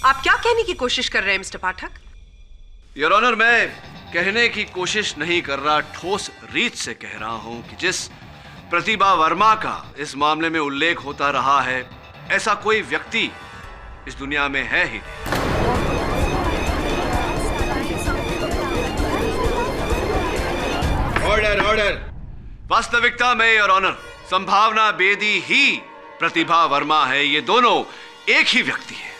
आप क्या कहने की कोशिश कर रहे हैं मिस्टर पाठक? योर ऑनर, मैं कहने की कोशिश नहीं कर रहा, ठोस रीत से कह रहा हूं कि जिस प्रतिभा वर्मा का इस मामले में उल्लेख होता रहा है, ऐसा कोई व्यक्ति इस दुनिया में है ही नहीं। Order order. वास्तविकता में योर ऑनर, संभावना बेदी ही प्रतिभा वर्मा है। ये दोनों एक ही व्यक्ति है।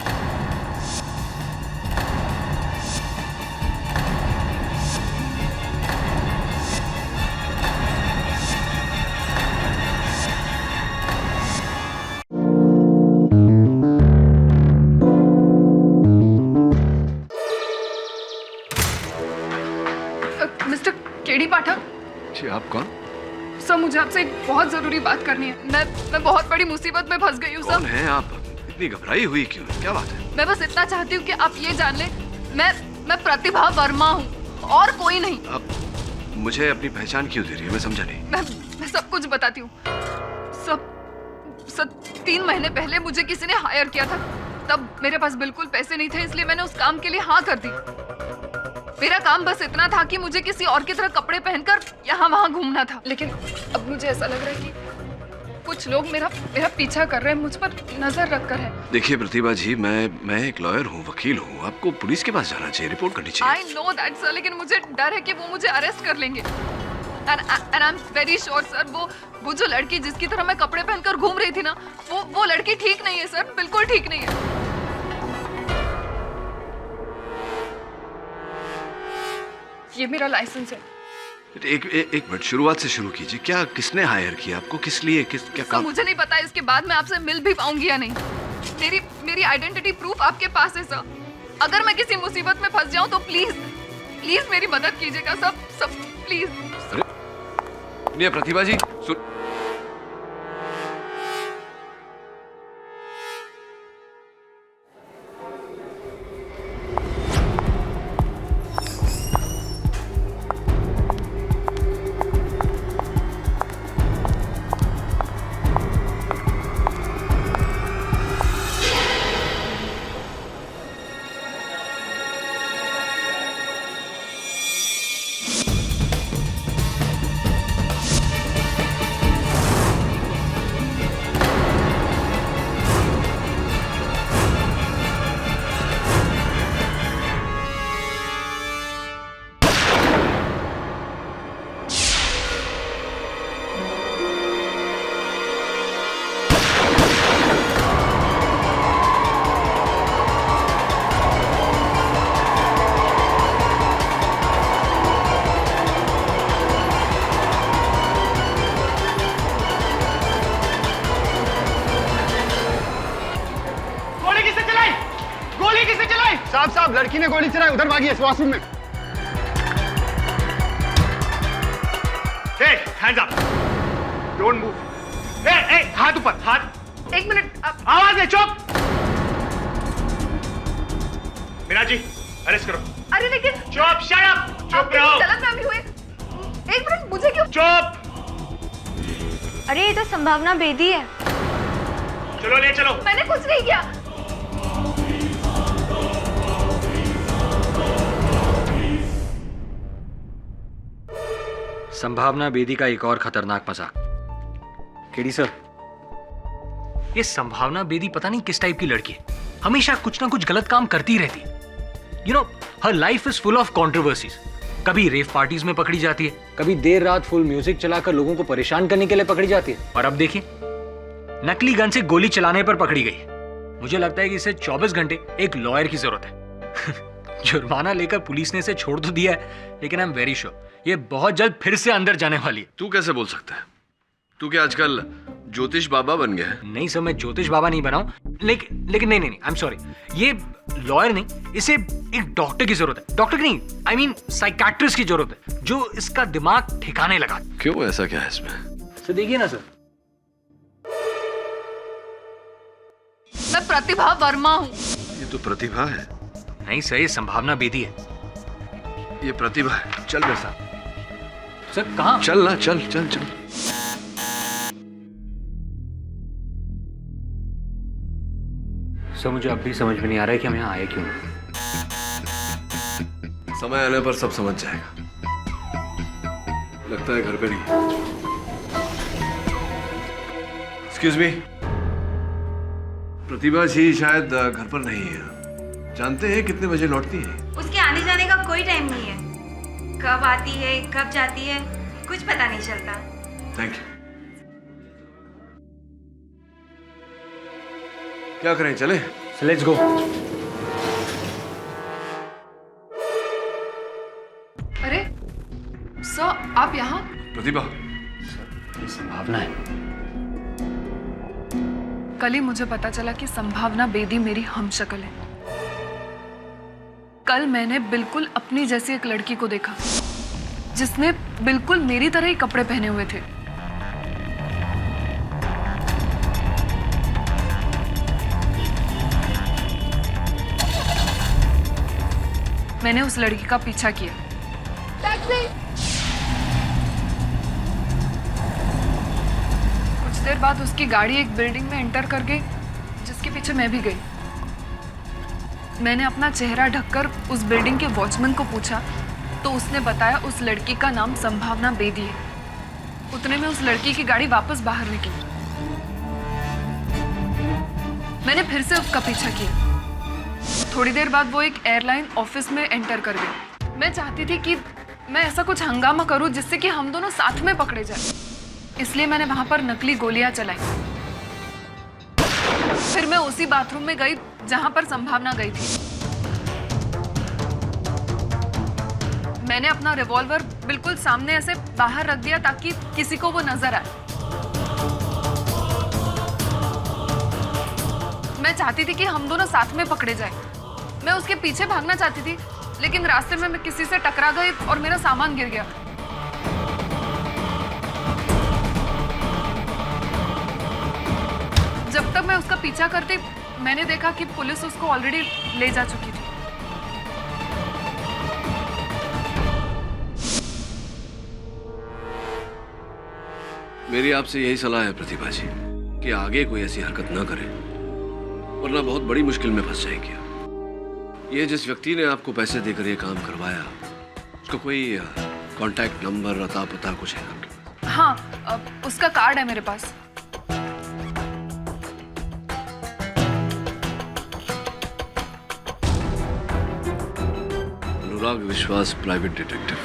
मिस्टर केडी पाठक। जी, आप कौन? सर, मुझे आपसे एक बहुत जरूरी बात करनी है। मैं बहुत बड़ी मुसीबत में फंस गई हूँ सर। कौन है आप? इतनी घबराई हुई क्यों? क्या बात है? मैं बस इतना चाहती हूँ कि आप ये जान लें, मैं प्रतिभा वर्मा हूँ और कोई नहीं। आप मुझे अपनी पहचान क्यों दे रही है? मैं समझा नहीं। मैं सब कुछ बताती हूँ। सब 3 महीने पहले मुझे किसी ने हायर किया था। तब मेरे पास बिल्कुल पैसे नहीं थे, इसलिए मैंने उस काम के लिए हाँ कर दी। मेरा काम बस इतना था कि मुझे किसी और की तरह कपड़े पहनकर यहाँ वहाँ घूमना था। लेकिन अब मुझे ऐसा लग रहा है कि कुछ लोग मेरा पीछा कर रहे हैं, मुझ पर नजर रखकर है। देखिए प्रतिभा जी, मैं एक लॉयर हूँ, वकील हूँ। आपको पुलिस के पास जाना चाहिए, रिपोर्ट करनी चाहिए। आई नो दैट सर, लेकिन मुझे डर है कि वो मुझे अरेस्ट कर लेंगे। And I am very sure sir, वो जो लड़की जिसकी तरह मैं कपड़े पहनकर घूम रही थी ना, वो लड़की ठीक नहीं है सर, बिल्कुल ठीक नहीं है। ये मेरा लाइसेंस है। एक मिनट, शुरुआत से शुरू कीजिए। क्या, किसने हायर किया आपको? किस लिए? क्या काम? मुझे नहीं पता इसके बाद मैं आपसे मिल भी पाऊंगी या नहीं। मेरी आइडेंटिटी प्रूफ आपके पास है सर। अगर मैं किसी मुसीबत में फंस जाऊं तो प्लीज मेरी मदद कीजिएगा सब प्लीज। अरे प्रतिभा जी, सुन। साहब, लड़की ने गोली चलाई, उधर भागी है वॉशरूम में। Hey, hands up! Don't move. Hey, हाथ ऊपर, हाथ। एक मिनट, आवाज है, चुप। मीना जी, अरेस्ट करो। अरे लेकिन चुप, shut up, चुप रहो। गलतफहमी हुई। एक मिनट, मुझे क्यों? चुप। अरे ये तो संभावना बेदी है। चलो ले चलो। मैंने कुछ नहीं किया। संभावना बेदी का एक और खतरनाक मजाक। केडी सर, ये संभावना बेदी पता नहीं किस टाइप की लड़की है, हमेशा कुछ ना कुछ गलत काम करती रहती है। You know, her life is full of controversies. कभी रेव पार्टीज में पकड़ी जाती है, कभी देर रात फुल म्यूजिक चलाकर लोगों को परेशान करने के लिए पकड़ी जाती है, और अब देखिए नकली गन से गोली चलाने पर पकड़ी गई। मुझे लगता है कि इसे 24 घंटे एक लॉयर की जरूरत है। जुर्माना लेकर पुलिस ने इसे छोड़ तो दिया है, लेकिन आई एम वेरी श्योर ये बहुत जल्द फिर से अंदर जाने वाली है। तू कैसे बोल सकता है? तू क्या आजकल ज्योतिष बाबा बन गया है? नहीं सर, मैं ज्योतिष बाबा नहीं बना हूं, लेकिन नहीं, आई एम सॉरी, ये लॉयर नहीं, इसे एक डॉक्टर की जरूरत है। डॉक्टर की नहीं, आई मीन साइकाट्रिस्ट की जरूरत है, जो इसका दिमाग ठिकाने लगा। क्यों, ऐसा क्या है इसमें? सर देखिए ना सर, मैं प्रतिभा वर्मा हूँ। ये तो प्रतिभा है। नहीं सर, ये संभावना बेदी है। ये प्रतिभा है। चल मेरे साथ। सर कहाँ? चल ना, चल चल चल। सर मुझे अब भी समझ में नहीं आ रहा है कि हम यहाँ आए क्यों। समय आने पर सब समझ जाएगा। लगता है घर पे नहीं। एक्सक्यूज मी, प्रतिभा जी शायद घर पर नहीं है। जानते हैं कितने बजे लौटती है? उसके आने जाने का कोई टाइम नहीं है। कब आती है कब जाती है कुछ पता नहीं चलता। Thank you. क्या करें, चले? Let's go. अरे सर आप यहाँ? प्रतिभा, संभावना है। कल ही मुझे पता चला कि संभावना बेदी मेरी हमशक्ल है। कल मैंने बिल्कुल अपनी जैसी एक लड़की को देखा जिसने बिल्कुल मेरी तरह ही कपड़े पहने हुए थे। मैंने उस लड़की का पीछा किया। कुछ देर बाद उसकी गाड़ी एक बिल्डिंग में एंटर कर गई जिसके पीछे मैं भी गई। मैंने अपना चेहरा ढककर उस बिल्डिंग के वॉचमैन को पूछा तो उसने बताया उस लड़की का नाम संभावना बेदी है। उतने में उस लड़की की गाड़ी वापस बाहर निकली। मैंने फिर से उसका पीछा किया। थोड़ी देर बाद वो एक एयरलाइन ऑफिस में एंटर कर गई। मैं चाहती थी कि मैं ऐसा कुछ हंगामा करूं जिससे कि हम दोनों साथ में पकड़े जाएं। इसलिए मैंने वहां पर नकली गोलियां चलाई। फिर मैं उसी बाथरूम में गई जहां पर संभावना गई थी। मैंने अपना रिवॉल्वर बिल्कुल सामने ऐसे बाहर रख दिया ताकि किसी को वो नजर आए। मैं चाहती थी कि हम दोनों साथ में पकड़े जाएं। मैं उसके पीछे भागना चाहती थी लेकिन रास्ते में मैं किसी से टकरा गई और मेरा सामान गिर गया। जब तक मैं उसका पीछा करती मैंने देखा कि पुलिस उसको ऑलरेडी ले जा चुकी थी। मेरी आपसे यही सलाह है प्रतिभा जी कि आगे कोई ऐसी हरकत ना करें वरना बहुत बड़ी मुश्किल में फंस जाएंगे। ये जिस व्यक्ति ने आपको पैसे देकर ये काम करवाया उसका कोई कांटेक्ट नंबर अता पता कुछ है आपके पास? हाँ उसका कार्ड है मेरे पास। अनुराग विश्वास प्राइवेट डिटेक्टिव,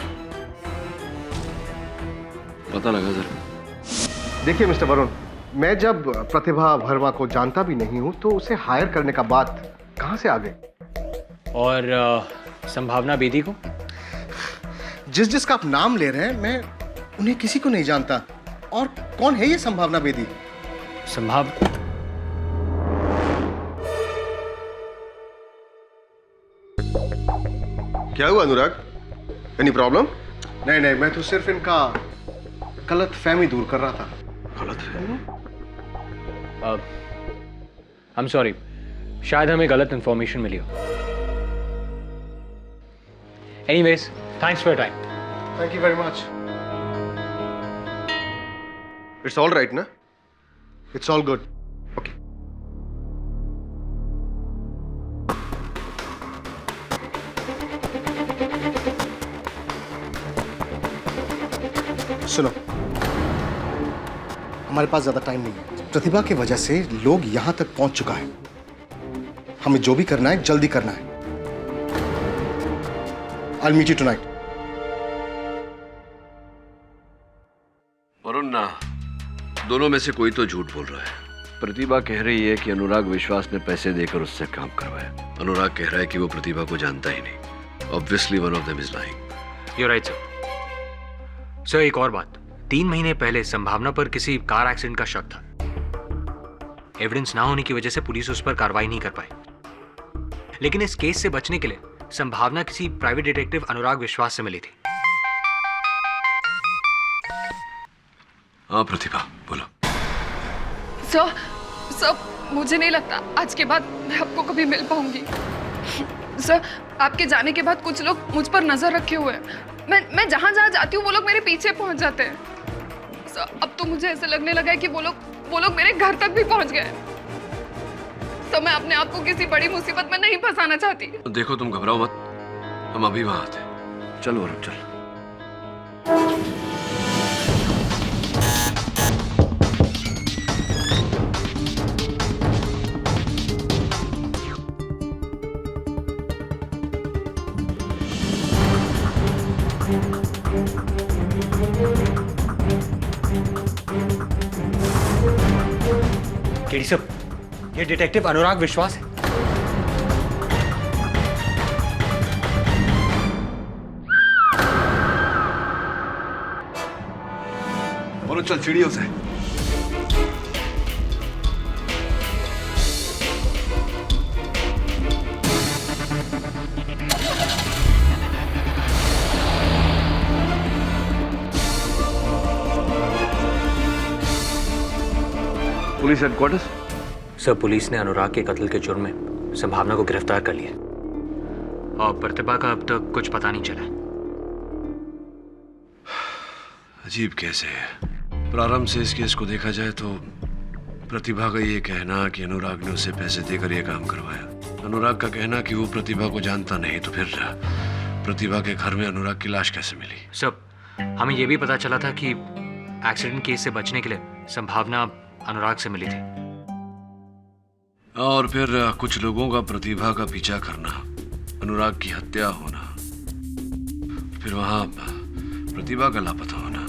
पता लगा जरा। देखिए मिस्टर वरुण, मैं जब प्रतिभा वर्मा को जानता भी नहीं हूं तो उसे हायर करने का बात कहां से आ गई? और संभावना बेदी को? जिसका आप नाम ले रहे हैं मैं उन्हें किसी को नहीं जानता। और कौन है ये संभावना बेदी? क्या हुआ अनुराग? Any problem? नहीं, मैं तो सिर्फ इनका गलत फहमी दूर कर रहा था। गलत फहमी? आई एम सॉरी, शायद हमें गलत इंफॉर्मेशन मिली हो। Anyways, thanks for your time. Thank you very much. It's all right ना? It's all good. ओके। सुनो, हमारे पास ज्यादा टाइम नहीं है। प्रतिभा की वजह से लोग यहां तक पहुंच चुका है। हमें जो भी करना है जल्दी करना है। I'll meet you tonight. Varun, दोनों में से कोई तो झूठ बोल रहा है। प्रतिभा कह रही है कि अनुराग विश्वास ने पैसे देकर उससे काम करवाया। अनुराग कह रहा है कि वो प्रतिभा को जानता ही नहीं। Obviously one of them is lying. You're right, sir. Sir एक और बात, 3 महीने पहले संभावना पर किसी कार एक्सीडेंट का शक था। एविडेंस ना होने की वजह से पुलिस उस पर कार्रवाई नहीं कर पाई। लेकिन इस केस से बचने के लिए संभावना किसी प्राइवेट डिटेक्टिव अनुराग विश्वास से मिली थी। हाँ प्रतिभा, बोलो। सर मुझे नहीं लगता आज के बाद मैं आपको कभी मिल पाऊंगी। सर आपके जाने के बाद कुछ लोग मुझ पर नजर रखे हुए हैं। मैं जहां जहां जाती हूँ वो लोग मेरे पीछे पहुंच जाते हैं। सर अब तो मुझे ऐसे लगने लगा है कि वो लोग मेरे घर तक भी पहुंच गए। सब मैं अपने आप को किसी बड़ी मुसीबत में नहीं फंसाना चाहती। देखो तुम घबराओ मत, हम अभी वहां आते हैं। चलो वरुण चल। केडी साहब, ये डिटेक्टिव अनुराग विश्वास है। वरुण चल सीढ़ियों से। Police headquarters. सर, पुलिस ने अनुराग के कत्ल के जुर्म में संभावना को गिरफ्तार कर लिया और प्रतिभा का अब तक कुछ पता नहीं चला। अजीब केस है। प्रारंभ से इस केस को देखा जाए तो प्रतिभा का ये कहना कि अनुराग ने उसे पैसे देकर यह काम करवाया, अनुराग का कहना कि वो प्रतिभा को जानता नहीं, तो फिर प्रतिभा के घर में अनुराग की लाश कैसे मिली? सब हमें यह भी पता चला था कि एक्सीडेंट केस से बचने के लिए संभावना अनुराग से मिली थी। और फिर कुछ लोगों का प्रतिभा का पीछा करना, अनुराग की हत्या होना, फिर वहां प्रतिभा का लापता होना,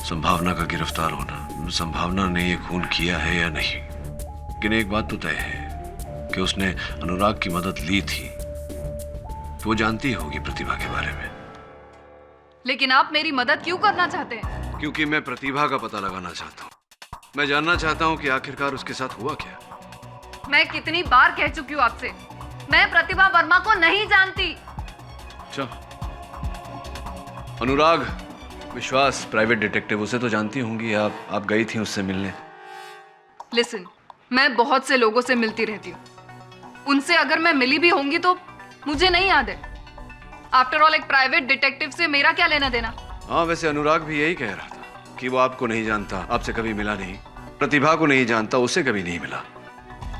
संभावना का गिरफ्तार होना। संभावना ने ये खून किया है या नहीं, लेकिन एक बात तो तय है कि उसने अनुराग की मदद ली थी, तो वो जानती होगी प्रतिभा के बारे में। लेकिन आप मेरी मदद क्यों करना चाहते हैं? क्योंकि मैं प्रतिभा का पता लगाना चाहता हूँ। मैं जानना चाहता हूँ कि आखिरकार उसके साथ हुआ क्या। मैं कितनी बार कह चुकी हूँ आपसे, मैं प्रतिभा वर्मा को नहीं जानती। अच्छा, अनुराग विश्वास प्राइवेट डिटेक्टिव, उसे तो जानती होंगी आप गई थी उससे मिलने। लिसन, मैं बहुत से लोगों से मिलती रहती हूँ, उनसे अगर मैं मिली भी होंगी तो मुझे नहीं याद है। आफ्टर ऑल एक प्राइवेट डिटेक्टिव से मेरा क्या लेना देना? हाँ, वैसे अनुराग भी यही कह रहा था कि वो आपको नहीं जानता, आपसे कभी मिला नहीं, प्रतिभा को नहीं जानता, उससे कभी नहीं मिला।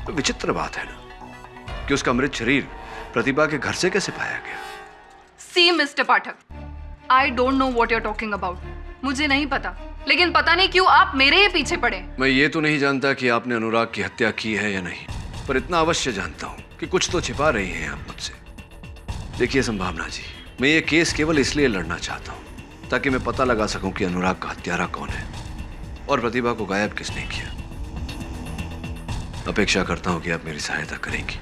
तो विचित्र बात है ना कि उसका मृत शरीर प्रतिभा के घर से कैसे पाया गया। See mister Pathak, I don't know what you are talking about. मुझे नहीं पता, लेकिन पता नहीं क्यों आप मेरे ही पीछे पड़े। मैं ये तो नहीं जानता कि आपने अनुराग की हत्या की है या नहीं, पर इतना अवश्य जानता हूँ कि कुछ तो छिपा रही हैं आप मुझसे। देखिए संभावना जी, मैं ये केस केवल इसलिए लड़ना चाहता हूँ ताकि मैं पता लगा सकूं कि अनुराग का हत्यारा कौन है और प्रतिभा को गायब किसने किया। अपेक्षा करता हूं कि आप मेरी सहायता करेंगी।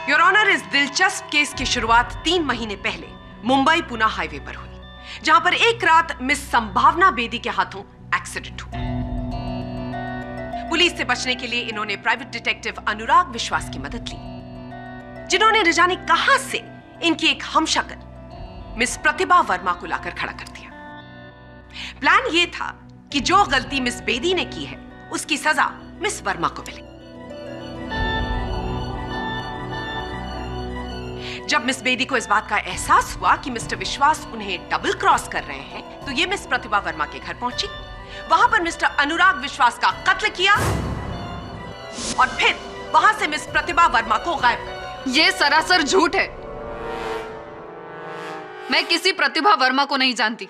योर ऑनर, इस दिलचस्प केस की शुरुआत 3 महीने पहले मुंबई पुणे हाईवे पर हुई, जहां पर एक रात मिस संभावना बेदी के हाथों एक्सीडेंट हुआ। पुलिस से बचने के लिए इन्होंने प्राइवेट डिटेक्टिव अनुराग विश्वास की मदद ली, जिन्होंने न जाने कहां से इनकी एक हमशक्ल मिस प्रतिभा वर्मा को लाकर खड़ा कर दिया। प्लान यह था कि जो गलती मिस बेदी ने की है उसकी सजा मिस वर्मा को मिले। जब मिस बेदी को इस बात का एहसास हुआ कि मिस्टर विश्वास उन्हें डबल क्रॉस कर रहे हैं, तो ये मिस प्रतिभा वर्मा के घर पहुंची, वहां पर मिस्टर अनुराग विश्वास का कत्ल किया और फिर वहां से मिस प्रतिभा वर्मा को गायब कर दिया। ये सरासर झूठ है। मैं किसी प्रतिभा वर्मा को नहीं जानती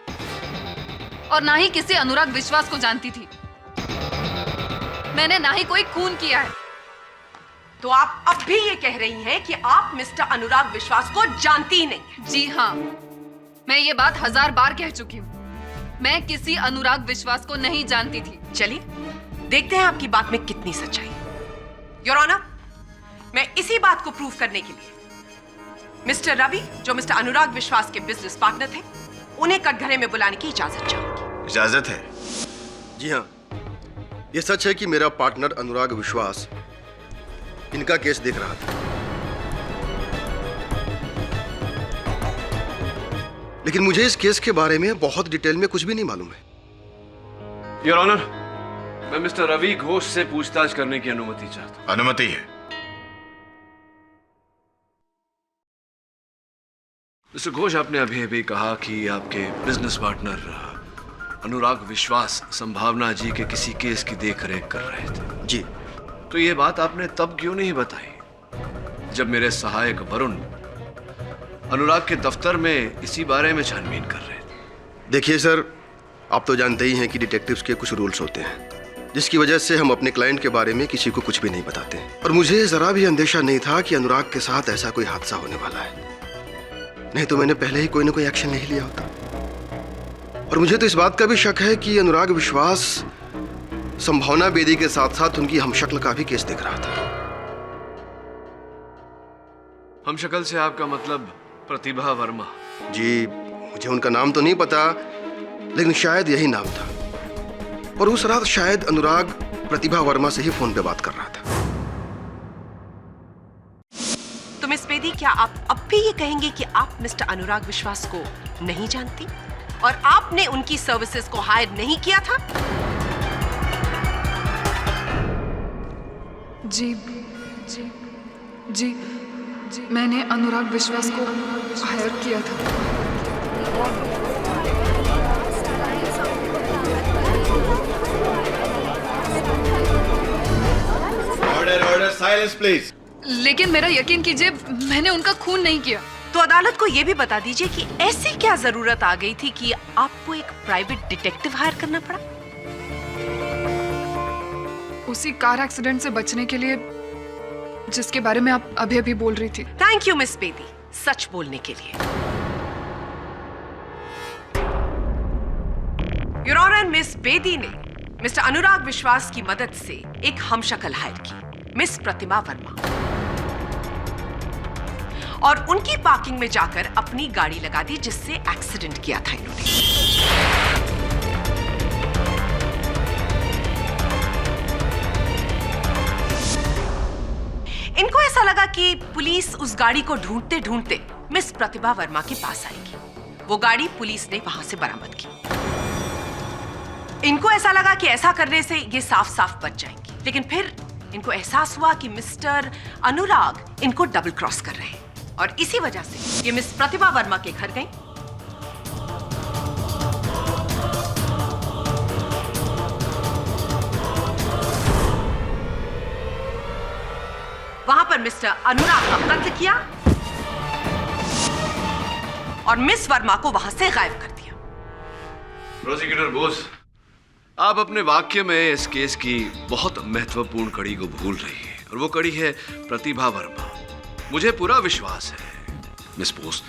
और ना ही किसी अनुराग विश्वास को जानती थी। मैंने ना ही कोई खून किया है। तो आप अब भी ये कह रही हैं कि आप मिस्टर अनुराग विश्वास को जानती ही नहीं? जी हाँ, मैं ये बात 1000 बार कह चुकी हूँ। मैं किसी अनुराग विश्वास को नहीं जानती थी। चलिए देखते हैं आपकी बात में कितनी सच्चाई है। योर ऑनर, मैं इसी बात को प्रूव करने के लिए मिस्टर रवि, जो मिस्टर अनुराग विश्वास के बिजनेस पार्टनर थे, उन्हें कटघरे में बुलाने की इजाजत चाहूंगी। इजाजत है? जी हाँ, यह सच है कि मेरा पार्टनर अनुराग विश्वास इनका केस देख रहा था, लेकिन मुझे इस केस के बारे में बहुत डिटेल में कुछ भी नहीं मालूम है। योर ऑनर, मैं मिस्टर रवि घोष से पूछताछ करने की अनुमति चाहता हूं। अनुमति है। मिस्टर घोष, आपने अभी अभी कहा कि आपके बिजनेस पार्टनर अनुराग विश्वास संभावना जी के किसी केस की देखरेख कर रहे थे। जी। तो ये बात आपने तब क्यों नहीं बताई जब मेरे सहायक वरुण अनुराग के दफ्तर में इसी बारे में छानबीन कर रहे थे? देखिए सर, आप तो जानते ही हैं कि डिटेक्टिव्स के कुछ रूल्स होते हैं जिसकी वजह से हम अपने क्लाइंट के बारे में किसी को कुछ भी नहीं बताते। और मुझे जरा भी अंदेशा नहीं था कि अनुराग के साथ ऐसा कोई हादसा होने वाला है, नहीं तो मैंने पहले ही कोई ना कोई एक्शन नहीं लिया होता। और मुझे तो इस बात का भी शक है कि अनुराग विश्वास संभावना बेदी के साथ साथ उनकी हमशक्ल का भी केस देख रहा था। हमशक्ल से आपका मतलब प्रतिभा वर्मा? जी, मुझे उनका नाम तो नहीं पता, लेकिन शायद यही नाम था। और उस रात शायद अनुराग प्रतिभा वर्मा से ही फोन पे बात कर रहा था। तो मिस बेदी, क्या आप अब भी ये कहेंगे कि आप मिस्टर अनुराग विश्वास को नहीं जानती और आपने उनकी सर्विसेज को हायर नहीं किया था? जी जी जी जी, मैंने अनुराग विश्वास को हायर किया था। Order order, silence please. लेकिन मेरा यकीन कीजिए, मैंने उनका खून नहीं किया। तो अदालत को यह भी बता दीजिए कि ऐसी क्या जरूरत आ गई थी कि आपको एक प्राइवेट डिटेक्टिव हायर करना पड़ा? उसी कार एक्सीडेंट से बचने के लिए जिसके बारे में आप अभी अभी बोल रही थी। थैंक यू मिस बेदी, सच बोलने के लिए। योर ऑनर, मिस बेदी ने मिस्टर अनुराग विश्वास की मदद से एक हमशक्ल हायर की, मिस प्रतिभा वर्मा, और उनकी पार्किंग में जाकर अपनी गाड़ी लगा दी जिससे एक्सीडेंट किया था इन्होंने। इनको ऐसा लगा कि पुलिस उस गाड़ी को ढूंढते ढूंढते मिस प्रतिभा वर्मा के पास आएगी। वो गाड़ी पुलिस ने वहां से बरामद की। इनको ऐसा लगा कि ऐसा करने से ये साफ साफ बच जाएंगी, लेकिन फिर इनको एहसास हुआ कि मिस्टर अनुराग इनको डबल क्रॉस कर रहे हैं और इसी वजह से ये मिस प्रतिभा वर्मा के घर गए। वहां पर मिस्टर अनुराग का कत्ल किया और मिस वर्मा को वहां से गायब कर दिया। प्रोसिक्यूटर बोस, आप अपने वाक्य में इस केस की बहुत महत्वपूर्ण कड़ी को भूल रही है और वो कड़ी है प्रतिभा वर्मा। मुझे पूरा विश्वास है मिस बोस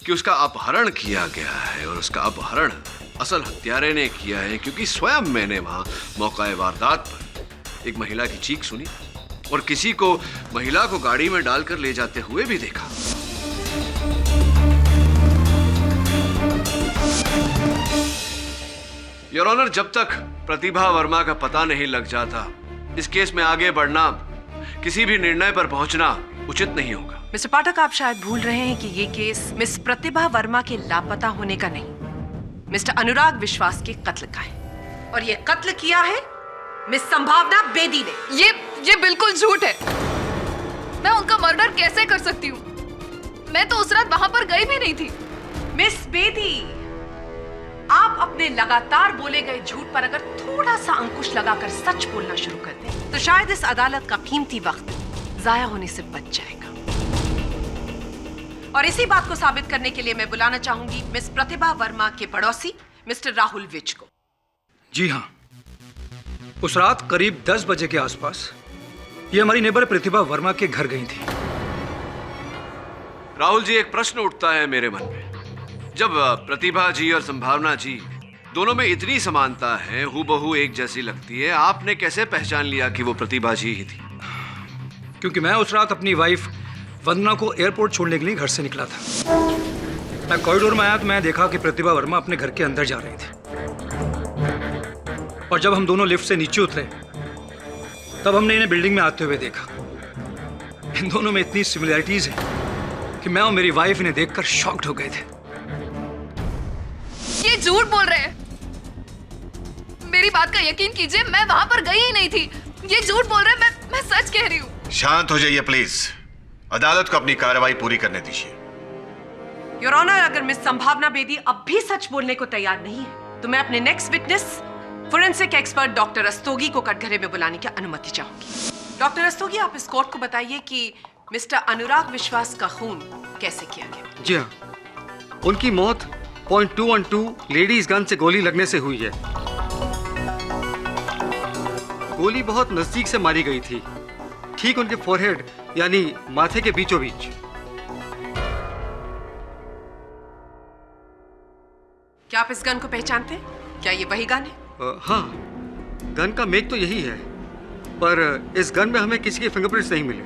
कि उसका अपहरण किया गया है और उसका अपहरण असल हत्यारे ने किया है, क्योंकि स्वयं मैंने वहां मौका वारदात पर एक महिला की चीख सुनी और किसी को महिला को गाड़ी में डालकर ले जाते हुए भी देखा। योर ऑनर, जब तक प्रतिभा वर्मा का पता नहीं लग जाता, इस केस में आगे बढ़ना, किसी भी निर्णय पर पहुंचना उचित नहीं होगा। मिस्टर पाठक, आप शायद भूल रहे हैं कि ये केस मिस प्रतिभा वर्मा के लापता होने का नहीं, मिस्टर अनुराग विश्वास के कत्ल का है। और ये कत्ल किया है मिस संभावना बेदी ने। ये बिल्कुल झूठ है। मैं उनका मर्डर कैसे कर सकती हूँ? मैं तो उस रात वहां पर गई भी नहीं थी। मिस बेदी, आप अपने लगातार बोले गए झूठ पर अगर थोड़ा सा अंकुश लगाकर सच बोलना शुरू कर दें, तो शायद इस अदालत का कीमती वक्त जाया होने से बच जाएगा। और इसी बात को साबित करने के लिए मैं बुलाना चाहूंगी मिस प्रतिभा वर्मा के पड़ोसी मिस्टर राहुल विज को। जी हाँ, उस रात करीब 10 बजे के आसपास ये हमारी नेबर प्रतिभा वर्मा के घर गई थी। राहुल जी, एक प्रश्न उठता है मेरे मन में। जब प्रतिभा जी और संभावना जी दोनों में इतनी समानता है, हूबहू एक जैसी लगती है, आपने कैसे पहचान लिया कि वो प्रतिभा जी ही थी? क्योंकि मैं उस रात अपनी वाइफ वंदना को एयरपोर्ट छोड़ने के लिए घर से निकला था। मैं कॉरिडोर में आया तो मैं देखा कि प्रतिभा वर्मा अपने घर के अंदर जा रही थी। और जब हम दोनों लिफ्ट से नीचे उतरे तब हमने इन्हें बिल्डिंग में आते हुए देखा। इन दोनों में इतनी सिमिलैरिटीज हैं कि मैं और मेरी वाइफ इन्हें देखकर शॉक्ड हो गए थे। ये झूठ बोल रहे हैं। मेरी बात का यकीन कीजिए, मैं वहां पर गई ही नहीं थी। ये झूठ बोल रहे हैं, मैं सच कह रही हूँ। शांत हो जाइए प्लीज, अदालत को अपनी कार्रवाई पूरी करने दीजिए। योर ऑनर, अगर मिस संभावना बेदी अब भी सच बोलने को तैयार नहीं है तो मैं अपने next witness forensic expert doctor Rastogi को कटघरे में बुलाने की अनुमति चाहूंगी। डॉक्टर रस्तोगी, आप इस कोर्ट को बताइए कि मिस्टर अनुराग विश्वास का खून कैसे किया गया। जी हाँ, उनकी मौत .212 लेडीज गन से गोली लगने से हुई है। गोली बहुत नजदीक से मारी गई थी, ठीक उनके फोरहेड यानी माथे के बीचों बीच। क्या आप इस गन को पहचानते हैं? क्या ये वही गन है? हाँ, गन का मेक तो यही है, पर इस गन में हमें किसी के फिंगरप्रिंट्स नहीं मिले।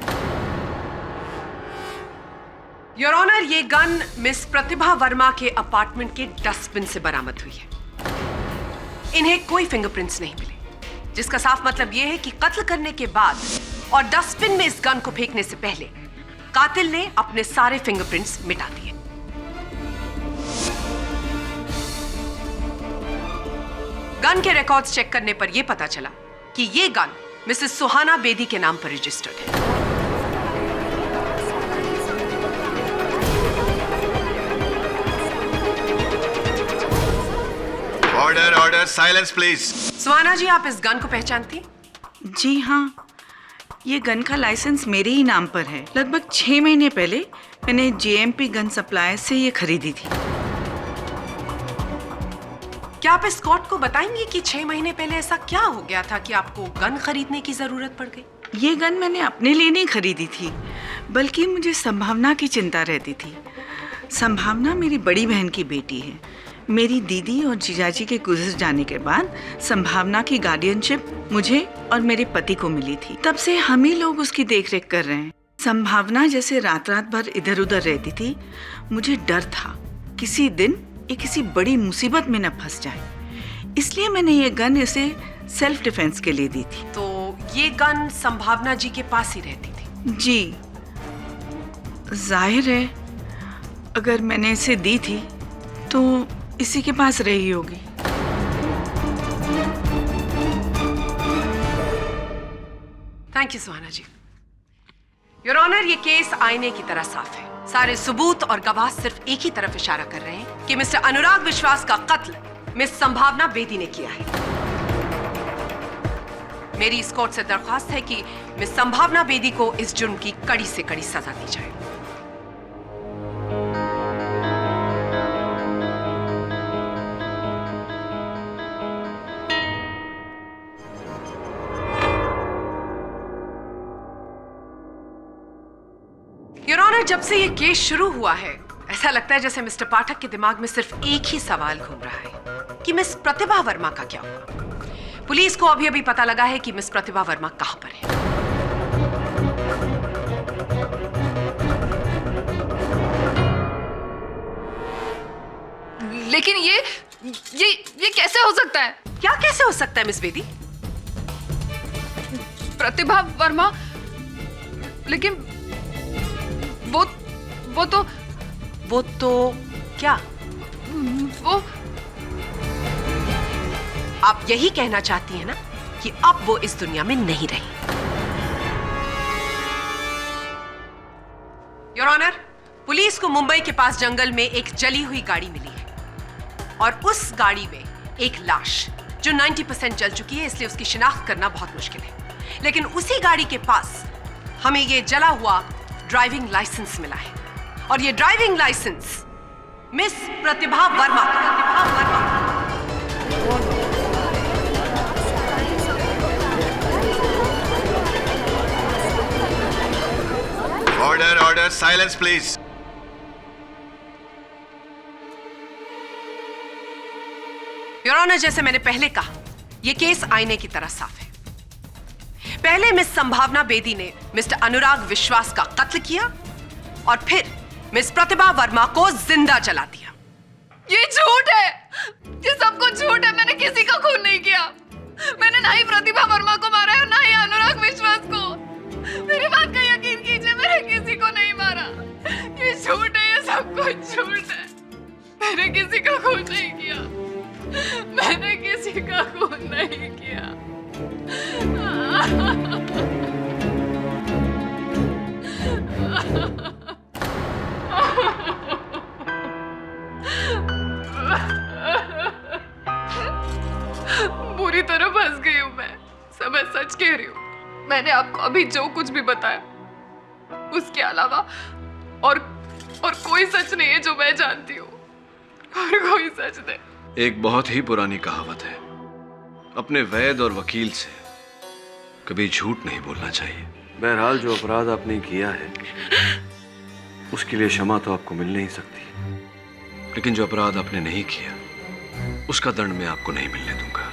योर ऑनर, ये गन मिस प्रतिभा वर्मा के अपार्टमेंट के डस्टबिन से बरामद हुई है। इन्हें कोई फिंगरप्रिंट्स नहीं मिले, जिसका साफ मतलब यह है कि कत्ल करने के बाद और डस्टबिन में इस गन को फेंकने से पहले कातिल ने अपने सारे फिंगरप्रिंट्स मिटा दिए। गन के रिकॉर्ड्स चेक करने पर यह पता चला कि यह गन मिसेस सुहाना बेदी के नाम पर रजिस्टर्ड है। Order order, silence please. Suhana ji, आप इस गन को पहचानती हैं? जी हाँ, ये गन का लाइसेंस मेरे ही नाम पर है। लगभग 6 महीने पहले मैंने जेएमपी गन सप्लायर से ये खरीदी थी। क्या आप इस कोर्ट को बताएंगे कि 6 महीने पहले ऐसा क्या हो गया था कि आपको गन खरीदने की जरूरत पड़ गई? ये गन मैंने अपने लिए नहीं खरीदी थी, बल्कि मुझे संभावना की चिंता रहती थी। संभावना मेरी बड़ी बहन की बेटी है। मेरी दीदी और जीजाजी के गुजर जाने के बाद संभावना की गार्डियनशिप मुझे और मेरे पति को मिली थी। तब से हम ही लोग उसकी देखरेख कर रहे हैं। संभावना जैसे रात रात भर इधर उधर रहती थी, मुझे डर था किसी दिन ये किसी बड़ी मुसीबत में न फंस जाए, इसलिए मैंने ये गन इसे सेल्फ डिफेंस के लिए दी थी। तो ये गन संभावना जी के पास ही रहती थी? जी, जाहिर है अगर मैंने इसे दी थी तो इसी के पास रही होगी। Thank you Suhana ji. Your honour, ये केस आईने की तरह साफ है। सारे सबूत और गवाह सिर्फ एक ही तरफ इशारा कर रहे हैं कि मिस्टर अनुराग विश्वास का कत्ल मिस संभावना बेदी ने किया है। मेरी इस कोर्ट से दरख्वास्त है कि मिस संभावना बेदी को इस जुर्म की कड़ी से कड़ी सजा दी जाए। योर ऑनर, जब से ये केस शुरू हुआ है ऐसा लगता है जैसे मिस्टर पाठक के दिमाग में सिर्फ एक ही सवाल घूम रहा है कि मिस प्रतिभा वर्मा का क्या हुआ। पुलिस को अभी अभी पता लगा है कि मिस प्रतिभा वर्मा कहां पर है। लेकिन ये कैसे हो सकता है? क्या कैसे हो सकता है मिस बेदी? प्रतिभा वर्मा, लेकिन वो तो क्या? वो आप यही कहना चाहती हैं ना कि अब वो इस दुनिया में नहीं रही। योर ऑनर, पुलिस को मुंबई के पास जंगल में एक जली हुई गाड़ी मिली है और उस गाड़ी में एक लाश जो 90% जल चुकी है, इसलिए उसकी शिनाख्त करना बहुत मुश्किल है। लेकिन उसी गाड़ी के पास हमें ये जला हुआ ड्राइविंग लाइसेंस मिला है और ये driving licence miss Pratibha Verma order order, silence please. Your honour, जैसे मैंने पहले कहा, यह केस आईने की तरह साफ है। पहले मिस संभावना बेदी ने मिस्टर अनुराग विश्वास का कत्ल किया और फिर मिस प्रतिभा वर्मा को जिंदा जला दिया। ये झूठ है, ये सब कुछ झूठ है। मैंने किसी का खून नहीं किया। मैंने ना ही प्रतिभा वर्मा को मारा है और ना ही अनुराग विश्वास को। मेरी बात का यकीन कीजिए, मैंने किसी को नहीं मारा। ये झूठ है, ये सब कुछ झूठ है। मैंने किसी का खून नहीं किया। मैंने किसी का खून नहीं मैंने आपको अभी जो कुछ भी बताया उसके अलावा और कोई सच नहीं है जो मैं जानती हूँ, और कोई सच नहीं। एक बहुत ही पुरानी कहावत है, अपने वैद और वकील से कभी झूठ नहीं बोलना चाहिए। बहरहाल जो अपराध आपने किया है उसके लिए क्षमा तो आपको मिल नहीं सकती, लेकिन जो अपराध आपने नहीं किया उसका दंड मैं आपको नहीं मिलने दूंगा।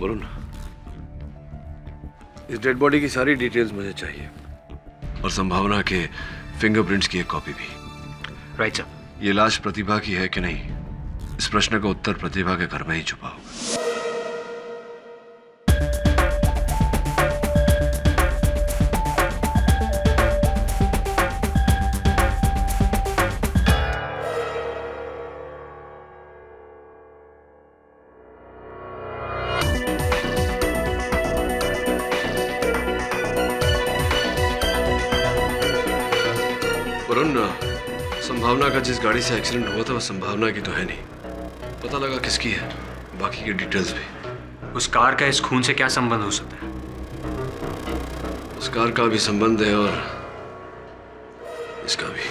वरुण, इस डेड बॉडी की सारी डिटेल्स मुझे चाहिए और संभावना के फिंगरप्रिंट्स की एक कॉपी भी। Right sir. ये लाश प्रतिभा की है कि नहीं, इस प्रश्न का उत्तर प्रतिभा के घर में ही छुपा होगा। वरुण, संभावना का जिस गाड़ी से एक्सीडेंट हुआ था वो संभावना की तो है नहीं, पता लगा किसकी है, बाकी की डिटेल्स भी। उस कार का इस खून से क्या संबंध हो सकता है? उस कार का भी संबंध है और इसका भी।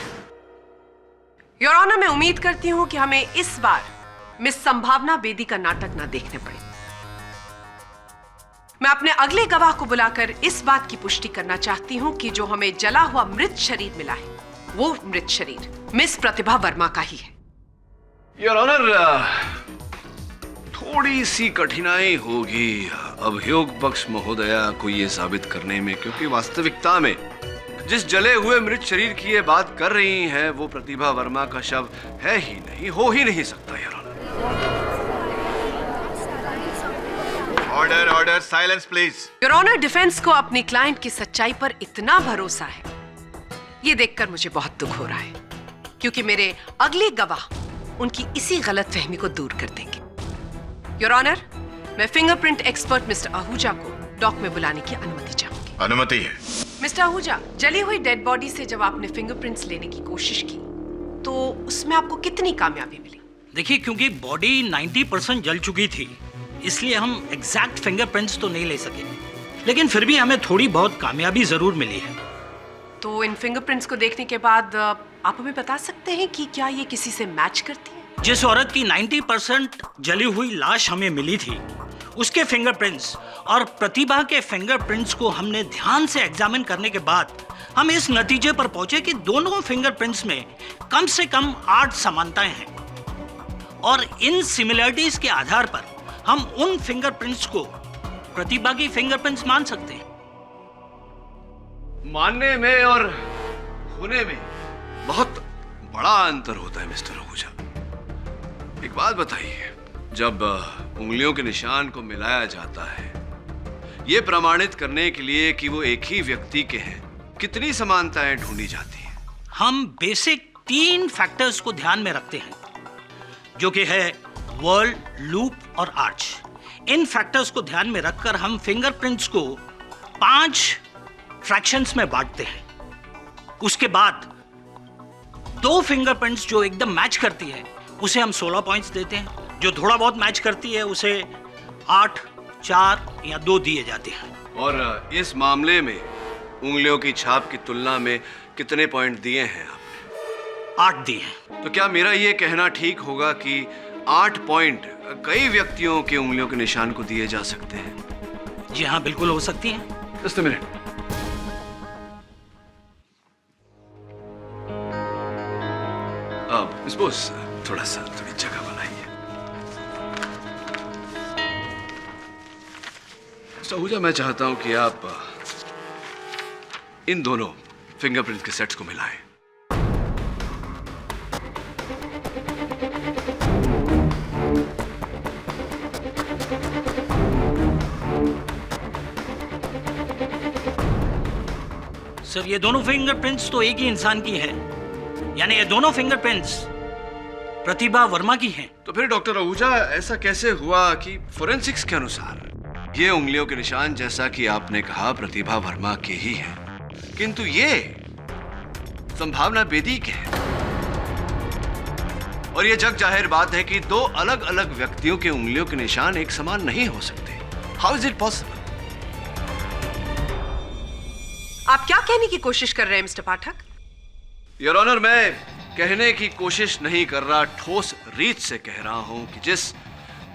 योर ऑनर, मैं उम्मीद करती हूं कि हमें इस बार मिस संभावना बेदी का नाटक ना देखने पड़े। मैं अपने अगले गवाह को बुलाकर इस बात की पुष्टि करना चाहती हूं कि जो हमें जला हुआ मृत शरीर मिला है वो मृत शरीर मिस प्रतिभा वर्मा का ही है। योर ऑनर, थोड़ी सी कठिनाई होगी अभियोग पक्ष महोदया को यह साबित करने में, क्योंकि वास्तविकता में जिस जले हुए मृत शरीर की ये बात कर रही हैं वो प्रतिभा वर्मा का शव है ही नहीं, हो ही नहीं सकता। Your honour, order order, silence please. Your honour, defence को अपनी क्लाइंट की सच्चाई पर इतना भरोसा है, ये देखकर मुझे बहुत दुख हो रहा है, क्योंकि मेरे अगले गवाह उनकी इसी गलतफहमी को दूर कर देंगे। योर ऑनर, मैं फिंगरप्रिंट एक्सपर्ट मिस्टर आहूजा को डॉक में बुलाने की अनुमति चाहूंगी। अनुमति है। मिस्टर आहूजा, जली हुई डेड बॉडी से जब आपने फिंगरप्रिंट्स लेने की कोशिश की तो उसमें आपको कितनी कामयाबी मिली? देखिए, क्योंकि बॉडी 90% जल चुकी थी, इसलिए हम एग्जैक्ट फिंगरप्रिंट्स तो नहीं ले सके, लेकिन फिर भी हमें थोड़ी बहुत कामयाबी जरूर मिली है। तो इन फिंगरप्रिंट्स को देखने के बाद आप हमें बता सकते हैं कि क्या ये किसी से मैच करती है? जिस औरत की 90% जली हुई लाश हमें मिली थी, उसके फिंगरप्रिंट्स और प्रतिभा के फिंगरप्रिंट्स को हमने ध्यान से एग्जामिन करने के बाद हम इस नतीजे पर पहुंचे कि दोनों फिंगरप्रिंट्स में कम से कम 8 समानताएं हैं, और इन सिमिलरिटीज के आधार पर हम उन फिंगरप्रिंट्स को प्रतिभा की फिंगरप्रिंट्स मान सकते हैं। मानने में और होने में बहुत बड़ा अंतर होता है मिस्टर आहूजा। एक बात बताइए, जब उंगलियों के निशान को मिलाया जाता है यह प्रमाणित करने के लिए कि वो एक ही व्यक्ति के हैं, कितनी समानताएं ढूंढी जाती हैं? हम बेसिक 3 फैक्टर्स को ध्यान में रखते हैं, जो कि है वर्ल्ड, लूप और आर्च। इन फैक्टर्स को ध्यान में रखकर हम फिंगरप्रिंट्स को 5 फ्रैक्शंस में बांटते हैं। उसके बाद 2 फिंगरप्रिंट्स जो एकदम मैच करती है उसे हम 16 पॉइंट्स देते हैं, जो थोड़ा बहुत मैच करती है उसे 8, 4 या 2 दिए जाते हैं। और इस मामले में उंगलियों की छाप की तुलना में कितने पॉइंट दिए हैं आपने? 8 दिए हैं। तो क्या मेरा ये कहना ठीक होगा कि 8 पॉइंट कई व्यक्तियों के उंगलियों के निशान को दिए जा सकते हैं? जी हाँ, बिल्कुल हो सकती हैं। Just a minute. अब मिस बोस, थोड़ी जगह बनाइए। मिस्टर आहूजा, मैं चाहता हूं कि आप इन दोनों फिंगरप्रिंट के सेट्स को मिलाएं। सर, ये दोनों फिंगरप्रिंट्स तो एक ही इंसान की है, यानी ये दोनों फिंगरप्रिंट्स प्रतिभा वर्मा की हैं। तो फिर डॉक्टर आहूजा, ऐसा कैसे हुआ कि फोरेंसिक्स के अनुसार ये उंगलियों के निशान, जैसा कि आपने कहा, प्रतिभा वर्मा के ही हैं, किंतु ये संभावना बेदी के हैं? और यह जग जाहिर बात है कि दो अलग अलग व्यक्तियों के उंगलियों के निशान एक समान नहीं हो सकते। How is it possible? आप क्या कहने की कोशिश कर रहे हैं मिस्टर पाठक? योर ऑनर, मैं कहने की कोशिश नहीं कर रहा, ठोस रीत से कह रहा हूं कि जिस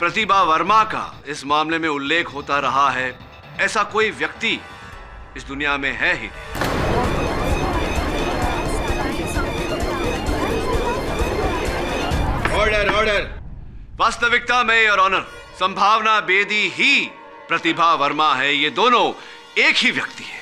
प्रतिभा वर्मा का इस मामले में उल्लेख होता रहा है, ऐसा कोई व्यक्ति इस दुनिया में है ही नहीं। Order order. वास्तविकता में योर ऑनर, संभावना बेदी ही प्रतिभा वर्मा है। ये दोनों एक ही व्यक्ति है।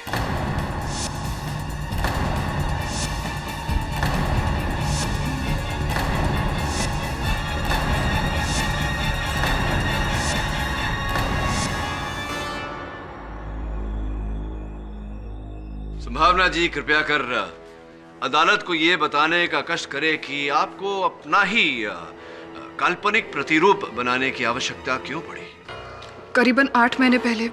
संभावना जी, कृपया कर अदालत को यह बताने का कष्ट करे कि आपको अपना ही काल्पनिक प्रतिरूप बनाने की आवश्यकता क्यों पड़ी? करीबन 8 महीने पहले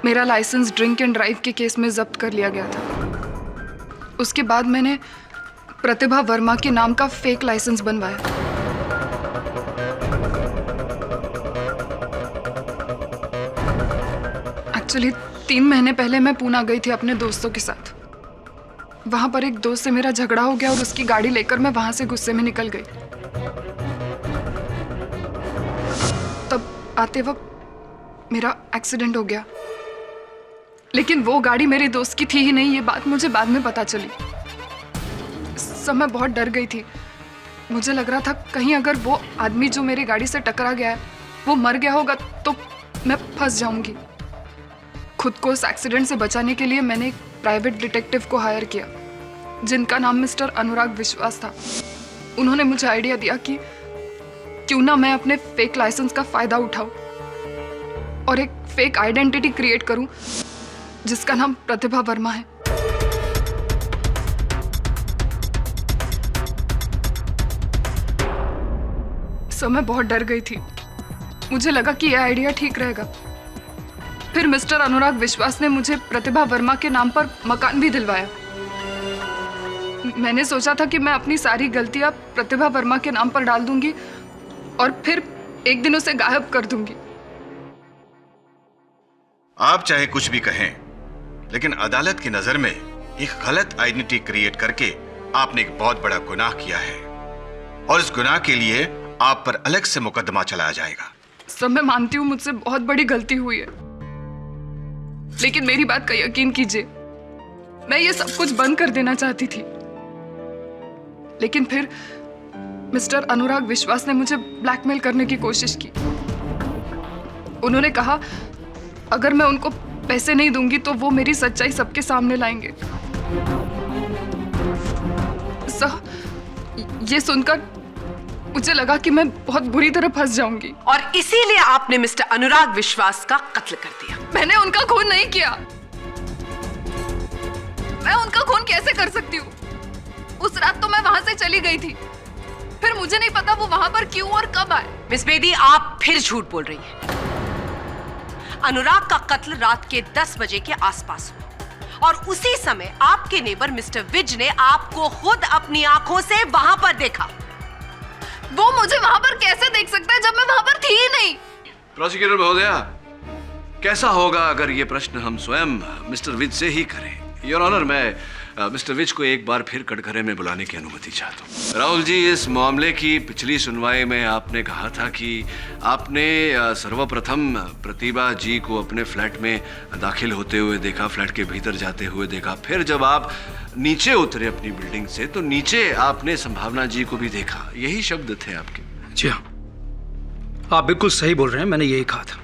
मेरा लाइसेंस ड्रिंक एंड ड्राइव के केस में जब्त कर लिया गया था। उसके बाद मैंने प्रतिभा वर्मा के नाम का फेक लाइसेंस बनवाया। एक्चुअली 3 महीने पहले मैं पूना गई थी अपने दोस्तों के साथ। वहां पर एक दोस्त से मेरा झगड़ा हो गया और उसकी गाड़ी लेकर मैं वहां से गुस्से में निकल गई। तब आते वक्त मेरा एक्सीडेंट हो गया, लेकिन वो गाड़ी मेरे दोस्त की थी ही नहीं। ये बात मुझे बाद में पता चली। इस समय बहुत डर गई थी। मुझे लग रहा था कहीं अगर वो आदमी जो मेरी गाड़ी से टकरा गया है वो मर गया होगा तो मैं फंस जाऊंगी। खुद को उस एक्सीडेंट से बचाने के लिए मैंने एक प्राइवेट डिटेक्टिव को हायर किया, जिनका नाम मिस्टर अनुराग विश्वास था। उन्होंने मुझे आइडिया दिया कि क्यों ना मैं अपने फेक लाइसेंस का फायदा उठाऊं और एक फेक आइडेंटिटी क्रिएट करूं जिसका नाम प्रतिभा वर्मा है। सो मैं बहुत डर गई थी। मुझे लगा कि यह आइडिया ठीक रहेगा। फिर मिस्टर अनुराग विश्वास ने मुझे प्रतिभा वर्मा के नाम पर मकान भी दिलवाया। मैंने सोचा था कि मैं अपनी सारी गलतियां प्रतिभा वर्मा के नाम पर डाल दूंगी और फिर एक दिन उसे गायब कर दूंगी। आप चाहे कुछ भी कहें, लेकिन अदालत की नजर में एक गलत आइडेंटिटी क्रिएट करके आपने एक बहुत बड़ा गुनाह किया है और इस गुनाह के लिए आप पर अलग से मुकदमा चलाया जाएगा। सब मैं मानती हूँ मुझसे बहुत बड़ी गलती हुई है, लेकिन मेरी बात का यकीन कीजिए, मैं ये सब कुछ बंद कर देना चाहती थी। लेकिन फिर मिस्टर अनुराग विश्वास ने मुझे ब्लैकमेल करने की कोशिश की। उन्होंने कहा अगर मैं उनको पैसे नहीं दूंगी तो वो मेरी सच्चाई सबके सामने लाएंगे। ये सुनकर मुझे लगा कि मैं बहुत बुरी तरह फंस जाऊंगी और इसीलिए आपने मिस्टर अनुराग विश्वास का कत्ल कर दिया। मैंने उनका खून नहीं किया। मैं उनका खून कैसे कर सकती हूँ? उस रात तो मैं वहां से चली गई थी, फिर मुझे नहीं पता वो वहां पर क्यों और कब आए। मिस बेदी, आप फिर झूठ बोल रही हैं। अनुराग का कत्ल रात के 10 बजे के आसपास हुआ और उसी समय आपके नेबर मिस्टर विज ने आपको खुद अपनी आंखों से वहां पर देखा। वो मुझे वहां पर कैसे देख सकता है जब मैं वहां पर थी ही नहीं? प्रोसिक्यूटर महोदया, कैसा होगा अगर ये प्रश्न हम स्वयं मिस्टर विज से ही करें? योर ऑनर, मैं मिस्टर विज को एक बार फिर कटघरे में बुलाने की अनुमति चाहता हूँ। राहुल जी, इस मामले की पिछली सुनवाई में आपने कहा था कि आपने सर्वप्रथम प्रतिभा जी को अपने फ्लैट में दाखिल होते हुए देखा, फ्लैट के भीतर जाते हुए देखा। फिर जब आप नीचे उतरे अपनी बिल्डिंग से तो नीचे आपने संभावना जी को भी देखा। यही शब्द थे आपके। जी हाँ, आप बिल्कुल सही बोल रहे हैं, मैंने यही कहा था।